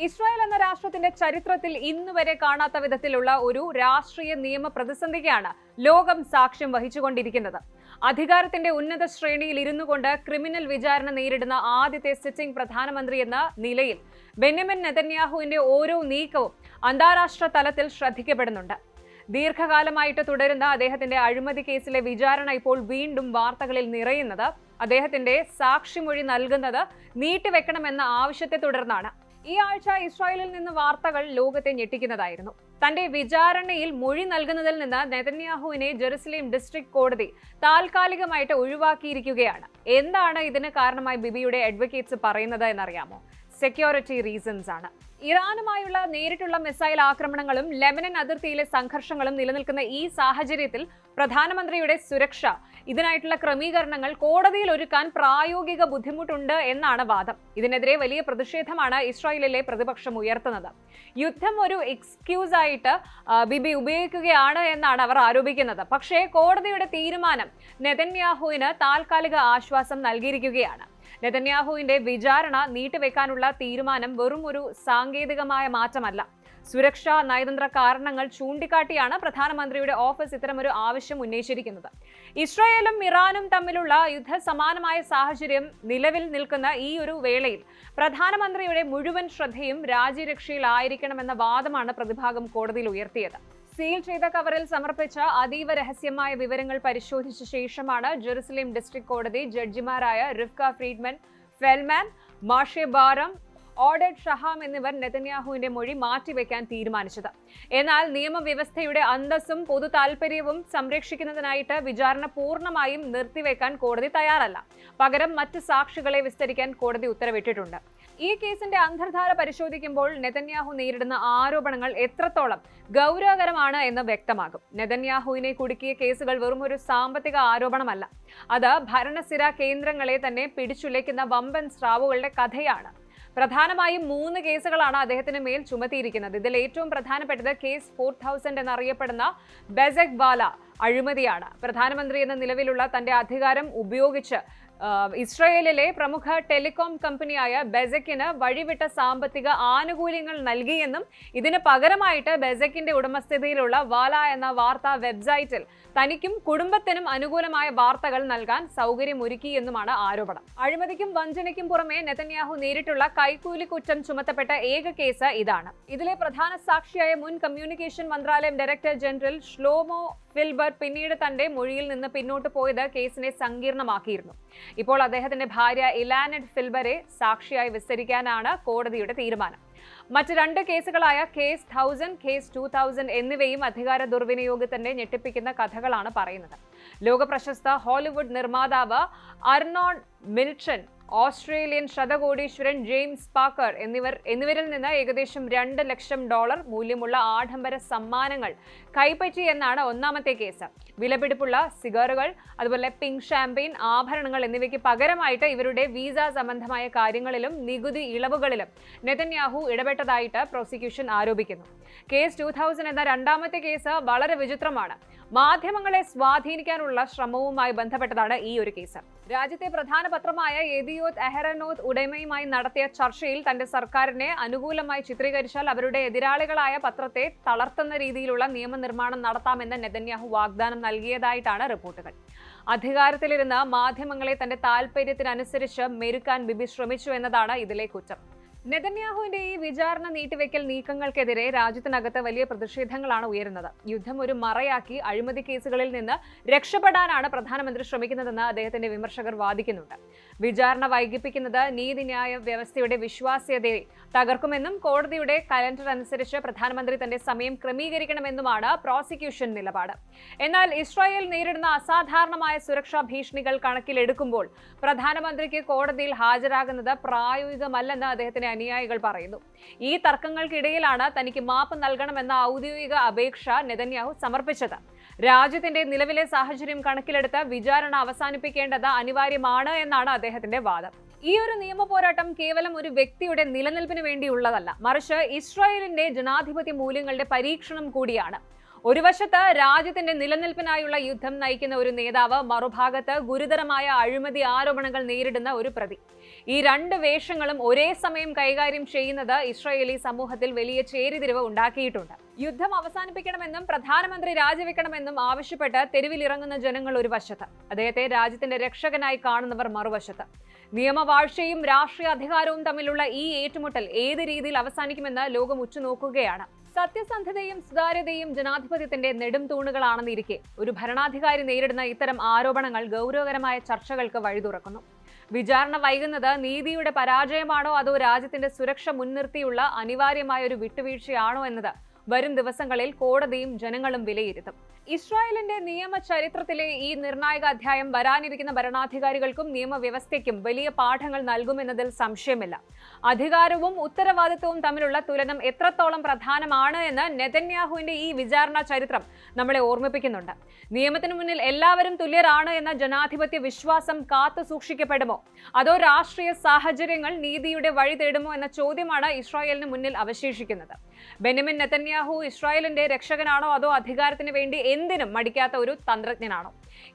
Israel എന്ന രാഷ്ട്രത്തിന്റെ ചരിത്രത്തിൽ ഇന്നുവരെ കാണാത്ത വിധത്തിലുള്ള ഒരു രാഷ്ട്രീയ നിയമ പ്രതിസന്ധിക്കാണ് ലോകം സാക്ഷ്യം വഹിച്ചുകൊണ്ടിരിക്കുന്നത്. അധികാരത്തിന്റെ ഉന്നത ശ്രേണിയിൽ ഇരുന്നു കൊണ്ട് ക്രിമിനൽ വിചാരണ നേരിടുന്ന ആദ്യത്തെ സിറ്റിംഗ് പ്രധാനമന്ത്രി എന്ന നിലയിൽ ബെന്യാമിൻ നെതന്യാഹുവിന്റെ ഓരോ നീക്കവും അന്താരാഷ്ട്ര തലത്തിൽ ശ്രദ്ധിക്കപ്പെടുന്നുണ്ട്. ദീർഘകാലമായിട്ട് തുടരുന്ന അദ്ദേഹത്തിന്റെ അഴിമതി കേസിലെ വിചാരണ ഇപ്പോൾ വീണ്ടും വാർത്തകളിൽ നിറയുന്നത് അദ്ദേഹത്തിന്റെ സാക്ഷിമൊഴി നൽകുന്നത് നീട്ടിവെക്കണമെന്ന ആവശ്യത്തെ തുടർന്നാണ്. ഈ ആഴ്ച ഇസ്രായേലിൽ നിന്ന് വാർത്തകൾ ലോകത്തെ ഞെട്ടിക്കുന്നതായിരുന്നു. തന്റെ വിചാരണയിൽ മൊഴി നൽകുന്നതിൽ നിന്ന് നെതന്യാഹുവിനെ ജെറുസലേം ഡിസ്ട്രിക്ട് കോടതി താൽക്കാലികമായിട്ട് ഒഴിവാക്കിയിരിക്കുകയാണ്. എന്താണ് ഇതിന് കാരണമായി ബിബിയുടെ അഡ്വക്കേറ്റ്സ് പറയുന്നത് എന്നറിയാമോ? സെക്യൂരിറ്റി റീസൺസ് ആണ്. ഇറാനുമായുള്ള നേരിട്ടുള്ള മിസൈൽ ആക്രമണങ്ങളും ലെബനൻ അതിർത്തിയിലെ സംഘർഷങ്ങളും നിലനിൽക്കുന്ന ഈ സാഹചര്യത്തിൽ പ്രധാനമന്ത്രിയുടെ സുരക്ഷ, ഇതിനായിട്ടുള്ള ക്രമീകരണങ്ങൾ കോടതിയിൽ ഒരുക്കാൻ പ്രായോഗിക ബുദ്ധിമുട്ടുണ്ട് എന്നാണ് വാദം. ഇതിനെതിരെ വലിയ പ്രതിഷേധമാണ് ഇസ്രായേലിലെ പ്രതിപക്ഷം ഉയർത്തുന്നത്. യുദ്ധം ഒരു എക്സ്ക്യൂസ് ആയിട്ട് ബിബി ഉപയോഗിക്കുകയാണ് എന്നാണ് അവർ ആരോപിക്കുന്നത്. പക്ഷേ കോടതിയുടെ തീരുമാനം നെതന്യാഹുവിന് താൽക്കാലിക ആശ്വാസം നൽകിയിരിക്കുകയാണ്. നെതന്യാഹുവിന്റെ വിചാരണ നീട്ടിവെക്കാനുള്ള തീരുമാനം വെറും ഒരു സാങ്കേതികമായ മാറ്റമല്ല. സുരക്ഷാ നയതന്ത്ര കാരണങ്ങൾ ചൂണ്ടിക്കാട്ടിയാണ് പ്രധാനമന്ത്രിയുടെ ഓഫീസ് ഇത്തരമൊരു ആവശ്യം ഉന്നയിച്ചിരിക്കുന്നത്. ഇസ്രായേലും ഇറാനും തമ്മിലുള്ള യുദ്ധസമാനമായ സാഹചര്യം നിലവിൽ നിൽക്കുന്ന ഈ ഒരു വേളയിൽ പ്രധാനമന്ത്രിയുടെ മുഴുവൻ ശ്രദ്ധയും രാജ്യരക്ഷയിലായിരിക്കണമെന്ന വാദമാണ് പ്രതിഭാഗം കോടതിയിൽ ഉയർത്തിയത്. സീൽ ചെയ്ത കവറിൽ സമർപ്പിച്ച അതീവ രഹസ്യമായ വിവരങ്ങൾ പരിശോധിച്ച ശേഷമാണ് ജെറുസലേം ഡിസ്ട്രിക്ട് കോടതി ജഡ്ജിമാരായ റിഫ്ക ഫ്രീഡ്മാൻ, ഫെൽമാൻ, മാഷെ ബാരം, ഓഡഡ് ഷഹാം എന്നിവർ നെതന്യാഹുവിന്റെ മൊഴി മാറ്റിവെക്കാൻ തീരുമാനിച്ചത്. എന്നാൽ നിയമവ്യവസ്ഥയുടെ അന്തസ്സും പൊതു താൽപര്യവും സംരക്ഷിക്കുന്നതിനായിട്ട് വിചാരണ പൂർണ്ണമായും നിർത്തിവെക്കാൻ കോടതി തയ്യാറല്ല. പകരം മറ്റ് സാക്ഷികളെ വിസ്തരിക്കാൻ കോടതി ഉത്തരവിട്ടിട്ടുണ്ട്. ഈ കേസിന്റെ അന്തർധാര പരിശോധിക്കുമ്പോൾ നെതന്യാഹു നേരിടുന്ന ആരോപണങ്ങൾ എത്രത്തോളം ഗൗരവകരമാണ് എന്ന് വ്യക്തമാകും. നെതന്യാഹുവിനെ കുടുക്കിയ കേസുകൾ വെറും ഒരു സാമ്പത്തിക ആരോപണമല്ല. അത് ഭരണസ്ഥിര കേന്ദ്രങ്ങളെ തന്നെ പിടിച്ചുലയ്ക്കുന്ന വമ്പൻ സ്രാവുകളുടെ കഥയാണ്. പ്രധാനമായും 3 കേസുകളാണ് അദ്ദേഹത്തിന് മേൽ ചുമത്തിയിരിക്കുന്നത്. ഇതിൽ ഏറ്റവും പ്രധാനപ്പെട്ടത് കേസ് 4000 എന്നറിയപ്പെടുന്ന ബെസക് വാല അഴിമതിയാണ്. പ്രധാനമന്ത്രി എന്ന നിലവിലുള്ള തന്റെ അധികാരം ഉപയോഗിച്ച് ഇസ്രായേലിലെ പ്രമുഖ ടെലികോം കമ്പനിയായ ബെസക്കിന് വഴിവിട്ട സാമ്പത്തിക ആനുകൂല്യങ്ങൾ നൽകിയെന്നും ഇതിന് പകരമായിട്ട് ബെസക്കിന്റെ ഉടമസ്ഥതയിലുള്ള വാല എന്ന വാർത്താ വെബ്സൈറ്റിൽ തനിക്കും കുടുംബത്തിനും അനുകൂലമായ വാർത്തകൾ നൽകാൻ സൗകര്യമൊരുക്കിയെന്നുമാണ് ആരോപണം. അഴിമതിക്കും വഞ്ചനയ്ക്കും പുറമെ നെതന്യാഹു നേരിട്ടുള്ള കൈക്കൂലി കുറ്റം ചുമത്തപ്പെട്ട ഏക കേസ് ഇതാണ്. ഇതിലെ പ്രധാന സാക്ഷിയായ മുൻ കമ്മ്യൂണിക്കേഷൻ മന്ത്രാലയം ഡയറക്ടർ ജനറൽ ഷ്ലോമോ ഫിൽബർ പിന്നീട് തന്റെ മൊഴിയിൽ നിന്ന് പിന്നോട്ട് പോയത് കേസിനെ സങ്കീർണമാക്കിയിരുന്നു. ഇപ്പോൾ അദ്ദേഹത്തിന്റെ ഭാര്യ ഇലാനഡ് ഫിൽബറെ സാക്ഷിയായി വിസ്തരിക്കാനാണ് കോടതിയുടെ തീരുമാനം. മറ്റ് 2 കേസുകളായ കേസ് 1000, കേസ് 2000 എന്നിവയും അധികാര ദുർവിനിയോഗത്തിന്റെ ഞെട്ടിപ്പിക്കുന്ന കഥകളാണ് പറയുന്നത്. ലോകപ്രശസ്ത ഹോളിവുഡ് നിർമ്മാതാവ് അർണോൺ മിൽട്ടൺ, ഓസ്ട്രേലിയൻ ശതകോടീശ്വരൻ ജെയിംസ് പാക്കർ എന്നിവരിൽ നിന്ന് ഏകദേശം $2 ലക്ഷം മൂല്യമുള്ള ആഡംബര സമ്മാനങ്ങൾ കൈപ്പറ്റി എന്നാണ് ഒന്നാമത്തെ കേസ്. വിലപിടിപ്പുള്ള സിഗറുകൾ, അതുപോലെ പിങ്ക് ഷാമ്പെയിൻ, ആഭരണങ്ങൾ എന്നിവയ്ക്ക് പകരമായിട്ട് ഇവരുടെ വിസ സംബന്ധമായ കാര്യങ്ങളിലും നികുതി ഇളവുകളിലും നെതന്യാഹു ഇടപെട്ടതായിട്ട് പ്രോസിക്യൂഷൻ ആരോപിക്കുന്നു. കേസ് 2000 എന്ന രണ്ടാമത്തെ കേസ് വളരെ വിചിത്രമാണ്. മാധ്യമങ്ങളെ സ്വാധീനിക്കാനുള്ള ശ്രമവുമായി ബന്ധപ്പെട്ടതാണ് ഈ ഒരു കേസ്. രാജ്യത്തെ പ്രധാന പത്രമായ യെദിയോത്ത് അഹറനോത്ത് ഉടമയുമായി നടത്തിയ ചർച്ചയിൽ തന്റെ സർക്കാരിനെ അനുകൂലമായി ചിത്രീകരിച്ചാൽ അവരുടെ എതിരാളികളായ പത്രത്തെ തളർത്തുന്ന രീതിയിലുള്ള നിയമനിർമ്മാണം നടത്താമെന്ന് നെതന്യാഹു വാഗ്ദാനം നൽകിയതായിട്ടാണ് റിപ്പോർട്ടുകൾ. അധികാരത്തിലിരുന്ന് മാധ്യമങ്ങളെ തന്റെ താൽപര്യത്തിനനുസരിച്ച് മെരുക്കാൻ ബിബി ശ്രമിച്ചു എന്നതാണ് ഇതിലെ കുറ്റം. നെതന്യാഹുവിന്റെ ഈ വിചാരണ നീട്ടിവെക്കൽ നീക്കങ്ങൾക്കെതിരെ രാജ്യത്തിനകത്ത് വലിയ പ്രതിഷേധങ്ങളാണ് ഉയരുന്നത്. യുദ്ധം ഒരു മറയാക്കി അഴിമതി കേസുകളിൽ നിന്ന് രക്ഷപ്പെടാനാണ് പ്രധാനമന്ത്രി ശ്രമിക്കുന്നതെന്ന് അദ്ദേഹത്തിന്റെ വിമർശകർ വാദിക്കുന്നുണ്ട്. വിചാരണ വൈകിപ്പിക്കുന്നത് നീതിന്യായ വ്യവസ്ഥയുടെ വിശ്വാസ്യതയെ തകർക്കുമെന്നും കോടതിയുടെ കലണ്ടർ അനുസരിച്ച് പ്രധാനമന്ത്രി തന്റെ സമയം ക്രമീകരിക്കണമെന്നുമാണ് പ്രോസിക്യൂഷൻ നിലപാട്. എന്നാൽ ഇസ്രായേൽ നേരിടുന്ന അസാധാരണമായ സുരക്ഷാ ഭീഷണികൾ കണക്കിലെടുക്കുമ്പോൾ പ്രധാനമന്ത്രിക്ക് കോടതിയിൽ ഹാജരാകുന്നത് പ്രായോഗികമല്ലെന്ന് അദ്ദേഹത്തിന്റെ അനുയായികൾ പറയുന്നു. ഈ തർക്കങ്ങൾക്കിടയിലാണ് തനിക്ക് മാപ്പ് നൽകണമെന്ന ഔദ്യോഗിക അപേക്ഷ നെതന്യാഹു സമർപ്പിച്ചത്. രാജ്യത്തിന്റെ നിലവിലെ സാഹചര്യം കണക്കിലെടുത്ത് വിചാരണ അവസാനിപ്പിക്കേണ്ടത് അനിവാര്യമാണ് എന്നാണ് അദ്ദേഹത്തിന്റെ വാദം. ഈ ഒരു നിയമ പോരാട്ടം കേവലം ഒരു വ്യക്തിയുടെ നിലനിൽപ്പിന് വേണ്ടിയുള്ളതല്ല, മറിച്ച് ഇസ്രായേലിന്റെ ജനാധിപത്യ മൂല്യങ്ങളുടെ പരീക്ഷണം കൂടിയാണ്. ഒരു വശത്ത് രാജ്യത്തിന്റെ നിലനിൽപ്പിനായുള്ള യുദ്ധം നയിക്കുന്ന ഒരു നേതാവ്, മറുഭാഗത്ത് ഗുരുതരമായ അഴിമതി ആരോപണങ്ങൾ നേരിടുന്ന ഒരു പ്രതി. ഈ രണ്ട് വേഷങ്ങളും ഒരേ സമയം കൈകാര്യം ചെയ്യുന്നത് ഇസ്രായേലി സമൂഹത്തിൽ വലിയ ചേരിതിരിവ് ഉണ്ടാക്കിയിട്ടുണ്ട്. യുദ്ധം അവസാനിപ്പിക്കണമെന്നും പ്രധാനമന്ത്രി രാജിവെക്കണമെന്നും ആവശ്യപ്പെട്ട് തെരുവിലിറങ്ങുന്ന ജനങ്ങൾ ഒരു വശത്ത്, അദ്ദേഹത്തെ രാജ്യത്തിന്റെ രക്ഷകനായി കാണുന്നവർ മറുവശത്ത്. നിയമവാഴ്ചയും രാഷ്ട്രീയ അധികാരവും തമ്മിലുള്ള ഈ ഏറ്റുമുട്ടൽ ഏത് രീതിയിൽ അവസാനിക്കുമെന്ന് ലോകം ഉറ്റുനോക്കുകയാണ്. സത്യസന്ധതയും സുതാര്യതയും ജനാധിപത്യത്തിന്റെ നെടും തൂണുകളാണെന്നിരിക്കെ ഒരു ഭരണാധികാരി നേരിടുന്ന ഇത്തരം ആരോപണങ്ങൾ ഗൗരവകരമായ ചർച്ചകൾക്ക് വഴി തുറക്കുന്നു. വിചാരണ വൈകുന്നത് നീതിയുടെ പരാജയമാണോ അതോ രാജ്യത്തിന്റെ സുരക്ഷ മുൻനിർത്തിയുള്ള അനിവാര്യമായ ഒരു വിട്ടുവീഴ്ചയാണോ എന്നത് വരും ദിവസങ്ങളിൽ കോടതിയും ജനങ്ങളും വിലയിരുത്തും. ഇസ്രായേലിന്റെ നിയമ ചരിത്രത്തിലെ ഈ നിർണായക അധ്യായം വരാനിരിക്കുന്ന ഭരണാധികാരികൾക്കും നിയമവ്യവസ്ഥയ്ക്കും വലിയ പാഠങ്ങൾ നൽകുമെന്നതിൽ സംശയമില്ല. അധികാരവും ഉത്തരവാദിത്വവും തമ്മിലുള്ള തുലനം എത്രത്തോളം പ്രധാനമാണ് എന്ന് നെതന്യാഹുവിന്റെ ഈ വിചാരണ ചരിത്രം നമ്മളെ ഓർമ്മിപ്പിക്കുന്നുണ്ട്. നിയമത്തിനു മുന്നിൽ എല്ലാവരും തുല്യരാണ് എന്ന ജനാധിപത്യ വിശ്വാസം കാത്തു സൂക്ഷിക്കപ്പെടുമോ അതോ രാഷ്ട്രീയ സാഹചര്യങ്ങൾ നീതിയുടെ വഴി തേടുമോ എന്ന ചോദ്യമാണ് ഇസ്രായേലിന് മുന്നിൽ അവശേഷിക്കുന്നത്. ബെന്യാമിൻ നെതന്യാഹു ഇസ്രായേലിന്റെ രക്ഷകനാണോ അതോ അധികാരത്തിന് വേണ്ടി എന്തിനും മടിക്കാത്ത ഒരു തന്ത്രജ്ഞനാണോ?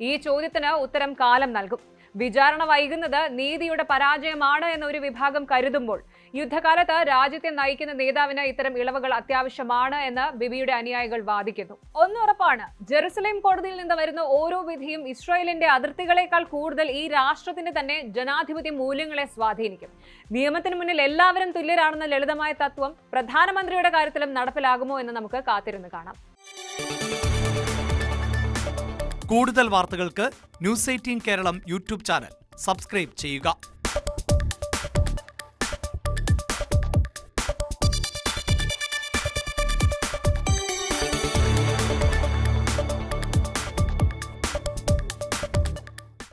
ഈ ചോദ്യത്തിന് ഉത്തരം കാലം നൽകും. വിചാരണ വൈകുന്നത് നീതിയുടെ പരാജയമാണ് എന്ന ഒരു വിഭാഗം കരുതുമ്പോൾ, യുദ്ധകാലത്ത് രാജ്യത്തെ നയിക്കുന്ന നേതാവിന് ഇത്തരം ഇളവുകൾ അത്യാവശ്യമാണ് എന്ന് ബിബിയുടെ അനുയായികൾ വാദിക്കുന്നു. ഒന്നുറപ്പാണ്, ജെറുസലേം കോടതിയിൽ നിന്ന് വരുന്ന ഓരോ വിധിയും ഇസ്രായേലിന്റെ അതിർത്തികളെക്കാൾ കൂടുതൽ ഈ രാഷ്ട്രത്തിന്റെ തന്നെ ജനാധിപത്യ മൂല്യങ്ങളെ സ്വാധീനിക്കും. നിയമത്തിന് മുന്നിൽ എല്ലാവരും തുല്യരാണെന്ന ലളിതമായ തത്വം പ്രധാനമന്ത്രിയുടെ കാര്യത്തിലും നടപ്പിലാകുമോ എന്ന് നമുക്ക് കാത്തിരുന്ന് കാണാം. കൂടുതൽ വാർത്തകൾക്ക് news 18 Keralam YouTube channel subscribe ചെയ്യുക.